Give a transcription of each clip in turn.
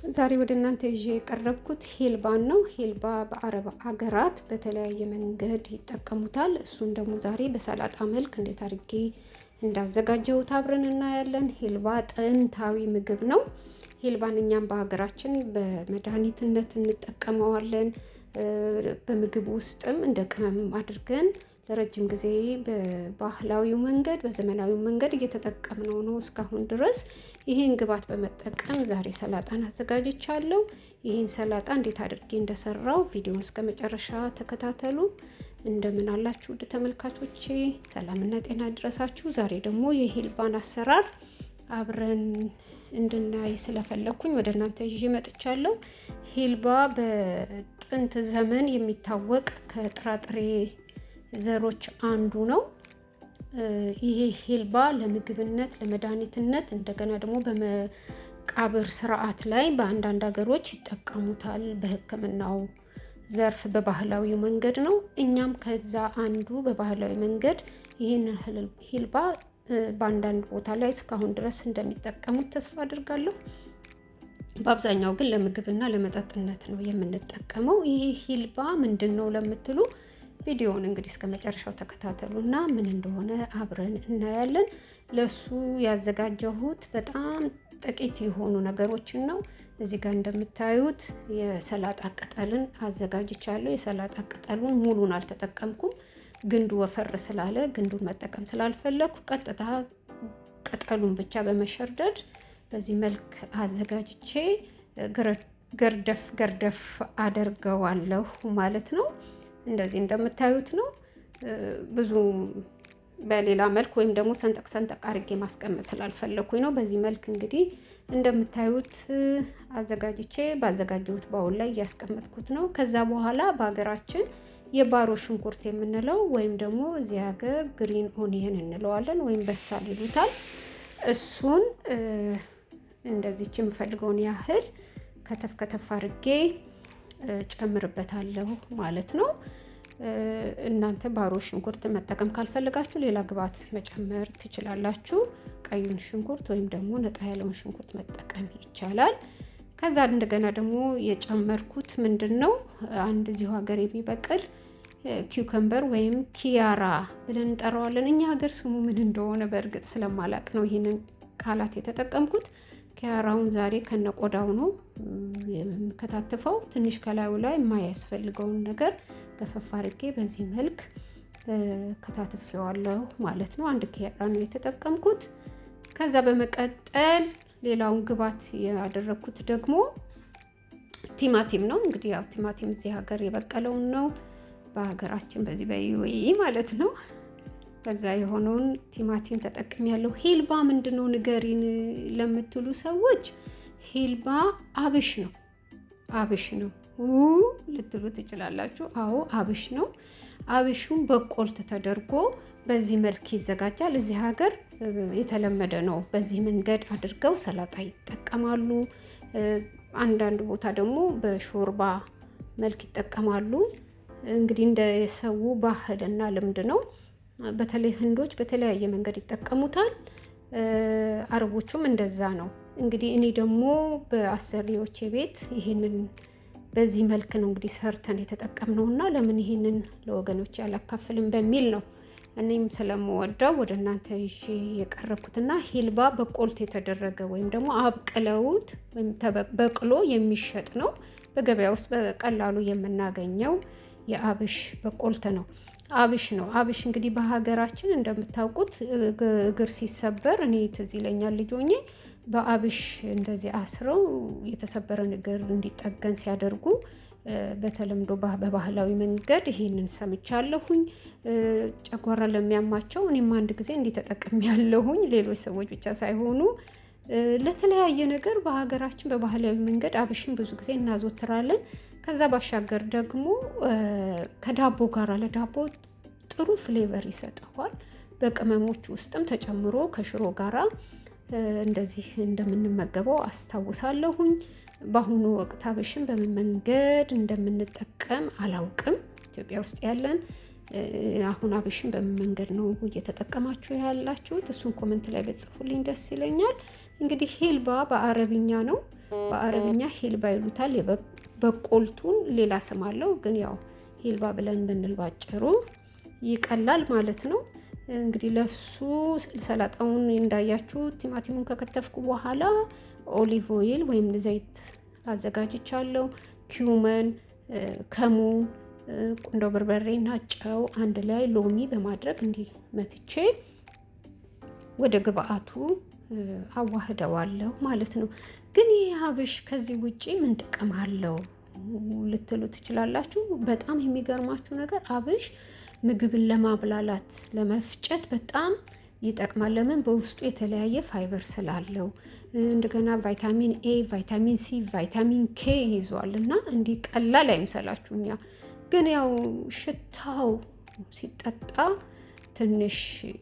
ዛሬ ወደ እናንተ ይዤ የቀረብኩት ሂልባን ነው። ሂልባ በአረብ ሀገራት በተለያየ መንገድ ይጠቀሙታል። እሱን ደግሞ ዛሬ በሰላጣ መልክ እንዴት አድርጌ እንዳዘጋጀሁት አብረን እናያለን። ሂልባ ጥንታዊ ምግብ ነው። ሂልባን እኛም በሀገራችን በመድኃኒትነት እንጠቀመዋለን። በምግብ ውስጥም እንደ ቅመም አድርገን ለረጅም ጊዜ በባህላዊው መንገድ በዘመናዊው መንገድ እየተጠቀምነው ነው እስካሁን ድረስ። ይሄን ግብዓት በመጠቀም ዛሬ ሰላጣን አዘጋጅቻለሁ። ይሄን ሰላጣ እንዴት አድርጌ እንደሰራው ቪዲዮውን እስከ መጨረሻ ተከታተሉ። እንደምን አላችሁ ውድ ተመልካቾቼ፣ ሰላምና ጤና ይድረሳችሁ። ዛሬ ደግሞ የሂልባን አሰራር አብረን እንድናይ ስለፈለኩኝ ወደ እናንተ ይዤ መጥቻለሁ። ሂልባ በጥንት ዘመን የሚታወቅ ከጥራጥሬ ዘሮች አንዱ ነው። ይሄ ሂልባ ለምግብነት፣ ለመድኃኒትነት እንደገና ደግሞ በመቃብር ስርዓት ላይ በአንዳንድ ሀገሮች ይጠቀሙታል። በሕክምናው ዘርፍ በባህላዊ መንገድ ነው። እኛም ከዛ አንዱ በባህላዊ መንገድ ይህን ሂልባ በአንዳንድ ቦታ ላይ እስካሁን ድረስ እንደሚጠቀሙት ተስፋ አድርጋለሁ። በአብዛኛው ግን ለምግብና ለመጠጥነት ነው የምንጠቀመው። ይሄ ሂልባ ምንድን ነው ለምትሉ ቪዲዮውን እንግዲህ እስከ መጨረሻው ተከታተሉና ምን እንደሆነ አብረን እናያለን። ለሱ ያዘጋጀሁት በጣም ጥቂት የሆኑ ነገሮችን ነው። እዚህ ጋር እንደምታዩት የሰላጣ ቅጠልን አዘጋጅቻለሁ። የሰላጣ ቅጠሉን ሙሉን አልተጠቀምኩም። ግንዱ ወፈር ስላለ ግንዱን መጠቀም ስላልፈለኩ ቀጥታ ቅጠሉን ብቻ በመሸርደድ በዚህ መልክ አዘጋጅቼ ገርደፍ ገርደፍ አደርገዋለሁ ማለት ነው። እንደዚህ እንደምታዩት ነው። ብዙ በሌላ መልክ ወይም ደግሞ ሰንጠቅ ሰንጠቅ አድርጌ ማስቀመጥ ስላልፈለኩኝ ነው። በዚህ መልክ እንግዲህ እንደምታዩት አዘጋጅቼ ባዘጋጀሁት ባውል ላይ እያስቀመጥኩት ነው። ከዛ በኋላ በሀገራችን የባሮ ሽንኩርት የምንለው ወይም ደግሞ እዚህ ሀገር ግሪን ኦኒየን እንለዋለን ወይም በሳል ይሉታል። እሱን እንደዚች የምፈልገውን ያህል ከተፍ ከተፍ አድርጌ ጨምርበታለሁ ማለት ነው። እናንተ ባሮ ሽንኩርት መጠቀም ካልፈለጋችሁ ሌላ ግብዓት መጨመር ትችላላችሁ። ቀዩን ሽንኩርት ወይም ደግሞ ነጣ ያለውን ሽንኩርት መጠቀም ይቻላል። ከዛ እንደገና ደግሞ የጨመርኩት ምንድነው አንድ እዚሁ ሀገር የሚበቅል ኪውከምበር ወይም ኪያራ ብለን እንጠራዋለን። እኛ ሀገር ስሙ ምን እንደሆነ በእርግጥ ስለማላቅ ነው ይህንን ቃላት የተጠቀምኩት። ኪያራውን ዛሬ ከነቆዳው ነው የምከታተፈው። ትንሽ ከላዩ ላይ የማያስፈልገውን ነገር ገፈፍ አድርጌ በዚህ መልክ ከታትፌዋለሁ ማለት ነው። አንድ ኪያራ ነው የተጠቀምኩት። ከዛ በመቀጠል ሌላውን ግብዓት ያደረኩት ደግሞ ቲማቲም ነው። እንግዲህ ያው ቲማቲም እዚህ ሀገር የበቀለውን ነው፣ በሀገራችን በዚህ በዩኤኢ ማለት ነው። ከዛ የሆነውን ቲማቲም ተጠቅሜያለሁ። ሂልባ ምንድነው ንገሪን ለምትሉ ሰዎች ሂልባ አብሽ ነው። አብሽ ነው ልትሉ ትችላላችሁ። አዎ አብሽ ነው። አብሹን በቆልት ተደርጎ በዚህ መልክ ይዘጋጃል። እዚህ ሀገር የተለመደ ነው። በዚህ መንገድ አድርገው ሰላጣ ይጠቀማሉ። አንዳንድ ቦታ ደግሞ በሾርባ መልክ ይጠቀማሉ። እንግዲህ እንደ ሰው ባህልና ልምድ ነው። በተለይ ህንዶች በተለያየ መንገድ ይጠቀሙታል። አረቦቹም እንደዛ ነው። እንግዲህ እኔ ደግሞ በአሰሪዎቼ ቤት ይሄንን በዚህ መልክ ነው እንግዲህ ሰርተን የተጠቀምነውና ለምን ይሄንን ለወገኖች ያላካፍልም በሚል ነው እኔም ስለምወደው ወደ እናንተ ይዤ የቀረብኩትና ሂልባ በቆልት የተደረገ ወይም ደግሞ አብቅለውት ወይም በቅሎ የሚሸጥ ነው። በገበያ ውስጥ በቀላሉ የምናገኘው የአብሽ በቆልት ነው። አብሽ ነው። አብሽ እንግዲህ በሀገራችን እንደምታውቁት እግር ሲሰበር እኔ ትዝ ይለኛል ልጅ ሆኜ በአብሽ እንደዚህ አስረው የተሰበረን እግር እንዲጠገን ሲያደርጉ በተለምዶ በባህላዊ መንገድ ይሄንን ሰምቻለሁኝ። ጨጓራ ለሚያማቸው እኔም አንድ ጊዜ እንዲህ ተጠቅሜያለሁኝ። ሌሎች ሰዎች ብቻ ሳይሆኑ ለተለያየ ነገር በሀገራችን በባህላዊ መንገድ አብሽን ብዙ ጊዜ እናዘወትራለን። ከዛ ባሻገር ደግሞ ከዳቦ ጋር ለዳቦ ጥሩ ፍሌቨር ይሰጠዋል። በቅመሞች ውስጥም ተጨምሮ ከሽሮ ጋራ እንደዚህ እንደምንመገበው አስታውሳለሁኝ። በአሁኑ ወቅት አብሽን በምን መንገድ እንደምንጠቀም አላውቅም። ኢትዮጵያ ውስጥ ያለን አሁን አብሽን በምን መንገድ ነው እየተጠቀማችሁ ያላችሁት? እሱን ኮመንት ላይ በጽፉልኝ ደስ ይለኛል። እንግዲህ ሂልባ በአረብኛ ነው። በአረብኛ ሄልባ ይሉታል። በቆልቱን ሌላ ስም አለው፣ ግን ያው ሄልባ ብለን ብንል ባጭሩ ይቀላል ማለት ነው። እንግዲህ ለሱ ሰላጣውን እንዳያችሁ ቲማቲሙን ከከተፍኩ በኋላ ኦሊቭ ኦይል ወይም ዘይት አዘጋጅቻለሁ። ኪውመን፣ ከሙን፣ ቁንዶ በርበሬና ጨው አንድ ላይ ሎሚ በማድረግ እንዲህ መትቼ ወደ ግብአቱ አዋህደዋለሁ ማለት ነው። ግን ይህ አብሽ ከዚህ ውጪ ምን ጥቅም አለው ልትሉ ትችላላችሁ። በጣም የሚገርማችሁ ነገር አብሽ ምግብን ለማብላላት ለመፍጨት በጣም ይጠቅማል። ለምን? በውስጡ የተለያየ ፋይበር ስላለው፣ እንደገና ቫይታሚን ኤ፣ ቫይታሚን ሲ፣ ቫይታሚን ኬ ይዟል እና እንዲህ ቀላል አይምሰላችሁ። እኛ ግን ያው ሽታው ሲጠጣ ትንሽ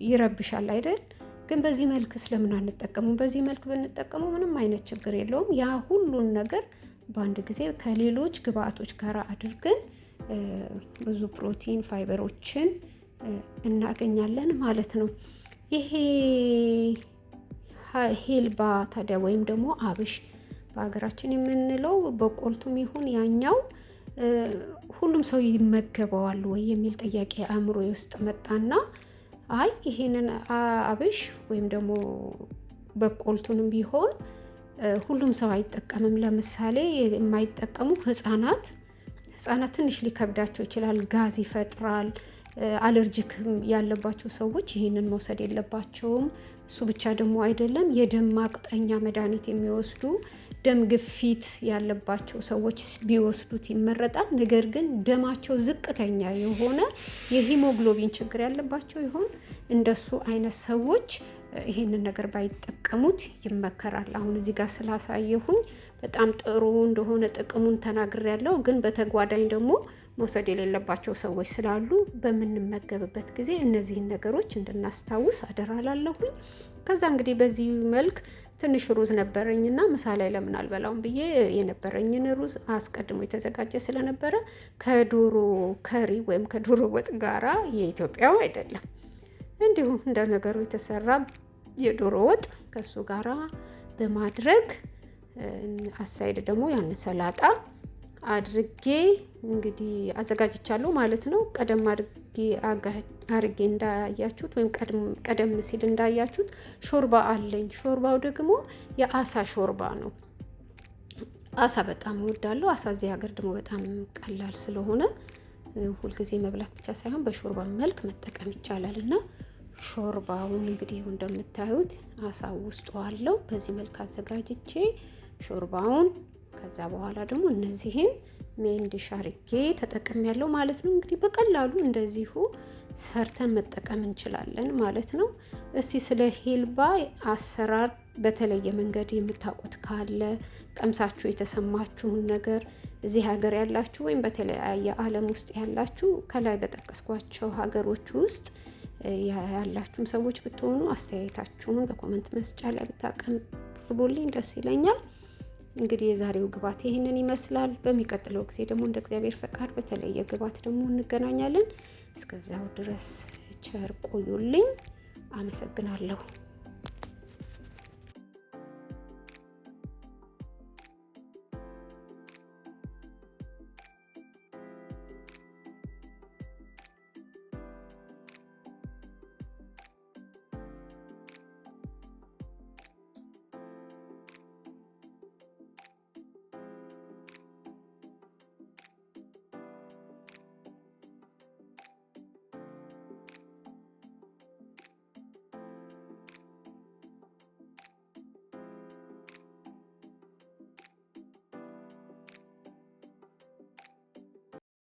ይረብሻል አይደል? ግን በዚህ መልክ ስለምን አንጠቀሙ? በዚህ መልክ ብንጠቀሙ ምንም አይነት ችግር የለውም። ያ ሁሉን ነገር በአንድ ጊዜ ከሌሎች ግብአቶች ጋር አድርገን ብዙ ፕሮቲን ፋይበሮችን እናገኛለን ማለት ነው። ይሄ ሄልባ ታዲያ ወይም ደግሞ አብሽ በሀገራችን የምንለው በቆልቱም ይሁን ያኛው ሁሉም ሰው ይመገበዋል ወይ የሚል ጥያቄ አእምሮ ውስጥ መጣና አይ ይሄንን አብሽ ወይም ደግሞ በቆልቱንም ቢሆን ሁሉም ሰው አይጠቀምም። ለምሳሌ የማይጠቀሙ ህፃናት ትንሽ ሊከብዳቸው ይችላል። ጋዝ ይፈጥራል። አለርጂክ ያለባቸው ሰዎች ይህንን መውሰድ የለባቸውም። እሱ ብቻ ደግሞ አይደለም፣ የደም ማቅጠኛ መድኃኒት የሚወስዱ ደም ግፊት ያለባቸው ሰዎች ቢወስዱት ይመረጣል። ነገር ግን ደማቸው ዝቅተኛ የሆነ የሂሞግሎቢን ችግር ያለባቸው ይሆን እንደሱ አይነት ሰዎች ይሄንን ነገር ባይጠቀሙት ይመከራል። አሁን እዚህ ጋር ስላሳየሁኝ በጣም ጥሩ እንደሆነ ጥቅሙን ተናግሬያለሁ። ግን በተጓዳኝ ደግሞ መውሰድ የሌለባቸው ሰዎች ስላሉ በምንመገብበት ጊዜ እነዚህን ነገሮች እንድናስታውስ አደራላለሁኝ። ከዛ እንግዲህ በዚህ መልክ ትንሽ ሩዝ ነበረኝና ምሳ ላይ ለምን አልበላውም ብዬ የነበረኝን ሩዝ አስቀድሞ የተዘጋጀ ስለነበረ ከዶሮ ከሪ ወይም ከዶሮ ወጥ ጋራ የኢትዮጵያው አይደለም እንዲሁ እንደ ነገሩ የተሰራ የዶሮ ወጥ ከሱ ጋራ በማድረግ አሳይድ ደግሞ ያን ሰላጣ አድርጌ እንግዲህ አዘጋጅቻለሁ ማለት ነው። ቀደም አድርጌ እንዳያችሁት ወይም ቀደም ሲል እንዳያችሁት ሾርባ አለኝ። ሾርባው ደግሞ የአሳ ሾርባ ነው። አሳ በጣም እወዳለሁ። አሳ እዚህ ሀገር ደግሞ በጣም ቀላል ስለሆነ ሁልጊዜ መብላት ብቻ ሳይሆን በሾርባ መልክ መጠቀም ይቻላል እና ሾርባውን እንግዲህ እንደምታዩት አሳ ውስጡ አለው። በዚህ መልክ አዘጋጅቼ ሾርባውን ከዛ በኋላ ደግሞ እነዚህን ሜንዲሽ አርጌ ተጠቅሜያለሁ ማለት ነው። እንግዲህ በቀላሉ እንደዚሁ ሰርተን መጠቀም እንችላለን ማለት ነው። እስቲ ስለ ሄልባ አሰራር በተለየ መንገድ የምታውቁት ካለ ቀምሳችሁ የተሰማችሁን ነገር እዚህ ሀገር ያላችሁ ወይም በተለያየ ዓለም ውስጥ ያላችሁ ከላይ በጠቀስኳቸው ሀገሮች ውስጥ ያላችሁም ሰዎች ብትሆኑ አስተያየታችሁን በኮመንት መስጫ ላይ ብታቀርቡልኝ ደስ ይለኛል። እንግዲህ የዛሬው ግብአት ይህንን ይመስላል። በሚቀጥለው ጊዜ ደግሞ እንደ እግዚአብሔር ፈቃድ በተለየ ግብአት ደግሞ እንገናኛለን። እስከዛው ድረስ ቸር ቆዩልኝ። አመሰግናለሁ።